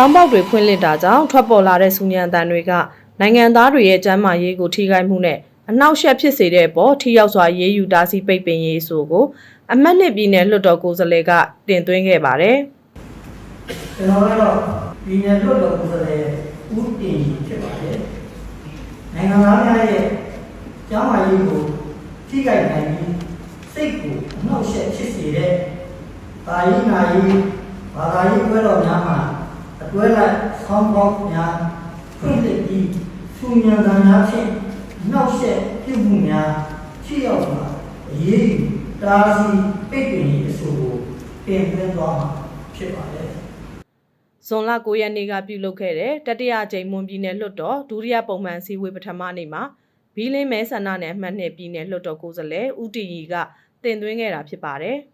ဆောင်းပေါက်တွေဖွင့်လှစ်တာကြောင့်ထွက်ပေါ်လာတဲ့စူညံတန်တွေကနိုင်ငံသားတွေရဲ့ကျန်းမာရေးကိုထိခိုက်မှုနဲ့အနှောက်အယှက်ဖြစ်စေတဲ့အပေါ်ထိရောက်စွာရေးယူတားဆီးပိတ်ပင်ရေးဆိုကိုအမတ်နှစ်ပြည်နယ်လွှတ်တော်ကိုယ်စားလှယ်ကတင်သွင်းခဲ့ပါတယ်။ကျွန်တော်ကတော့ပြည်နယ်လွှတ်တော်ကိုယ်စားလှယ်ဦးတင်ကြီးဖြစ်ပါတယ်။နိုင်ငံသားများရဲ့ကျန်းမာရေးကိုထိခိုက်နိုင်ပြီးစိတ်ကိုအနှောက်အယှက်ဖြစ်စေတဲ့တာရေးနာရေးဘာသာရေးပွဲတော်များမှာအတွဲလိုက်ဆောင်းပေါက်များဖွင့်လှစ်ပြီးစူညံတန်များဖြင့်နှောက်ယှက်ပြုမှုများထိရောက်စွာအရေးယူတားဆီးပိတ်ပင်ရေးအဆိုကိုတင်သွင်းသွားမှာဖြစ်ပါတယ်။ဇွန်လ9ရက်နေ့ကပြုလုပ်ခဲ့တဲ့တတိယအကြိမ်မွန်ပြည်နယ်လွှတ်တော်ဒုတိယပုံမှန်စည်းဝေးပထမနေ့မှာဘီလင်းမဲဆန္ဒနယ်အမှတ်နှစ်ပြည်နယ်လွှတ်တော်ကိုယ်စားလှယ်ဦးတီရီကတင်သွင်းခဲ့တာဖြစ်ပါတယ်။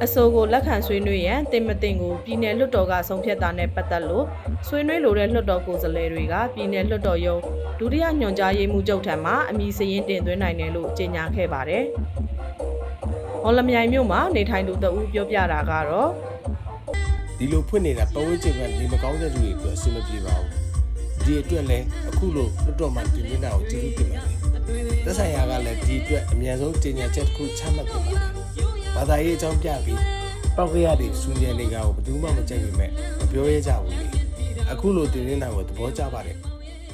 အဆိုကိုလက်ခံဆွေးနွေးရန်တင်မတင်ကိုပြည်နယ်လွှတ်တော်ကဆုံးဖြတ်တာနဲ့ပတ်သက်လို့ဆွေးနွေးလိုတဲ့လွှတ်တော်ကိုယ်စားလှယ်တွေကပြည်နယ်လွှတ်တော်ရုံးဒုတိယညွှန်ကြားရေးမှူးချုပ်ထံမှအမည်စာရင်းတင်သွင်းနိုင်တယ်လို့ကြေညာခဲ့ပါတယ်။ဟော်လမြိုင်မြို့မှာနေထိုင်သူတဦးပြောပြတာကတော့ဒီလိုဖွင့်နေတာပတ်ဝန်းကျင်ကနေမကောင်းတဲ့လူတွေအတွက်အဆင်မပြေပါဘူး။ဒီအတွက်လည်းအခုလိုလွှတ်တော်မှာတင်သွင်းတာကိုကျေးဇူးတင်ပါတယ်။သက်ဆိုင်ရာကလည်းဒီအတွက်အများဆုံးကြေညာချက်တစ်ခုချမှတ်တင်ပါတယ်။ဘာသာရေးအကြောင်းပြပြီးပောက်ကြရတဲ့စူညံတွေကကိုဘယ်သူမှမကြိုက်ပေမဲ့မပြောရကြဘူးလေ။အခုလိုတင်သွင်းတာကိုသဘောကျပါတယ်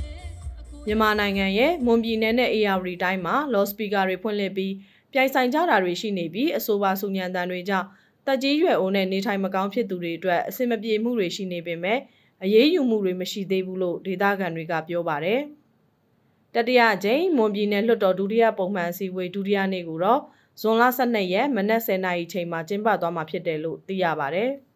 ။မြန်မာနိုင်ငံရဲ့မွန်ပြည်နယ်နဲ့ AR တိုင်းမှာလော့စပီကာတွေဖွင့်လှစ်ပြီးပြိုင်ဆိုင်ကြတာတွေရှိနေပြီးအဆိုပါစူညံတန်တွေကြောင့်တက်ကြီးရွယ်အိုနဲ့နေထိုင်မကောင်းဖြစ်သူတွေအတွက်အဆင်မပြေမှုတွေရှိနေပေမဲ့အရေးယူမှုတွေမရှိသေးဘူးလို့ဒေသခံတွေကပြောပါတယ်။တတိယအကြိမ်မွန်ပြည်နယ်လွှတ်တော်ဒုတိယပုံမှန်အစည်းအဝေးဒုတိယနေ့ကိုတော့ဇွန်လ12ရက်မနက်10:00နာရီချိန်မှာကျင်းပသွားမှာဖြစ်တယ်လို့သိရပါတယ်။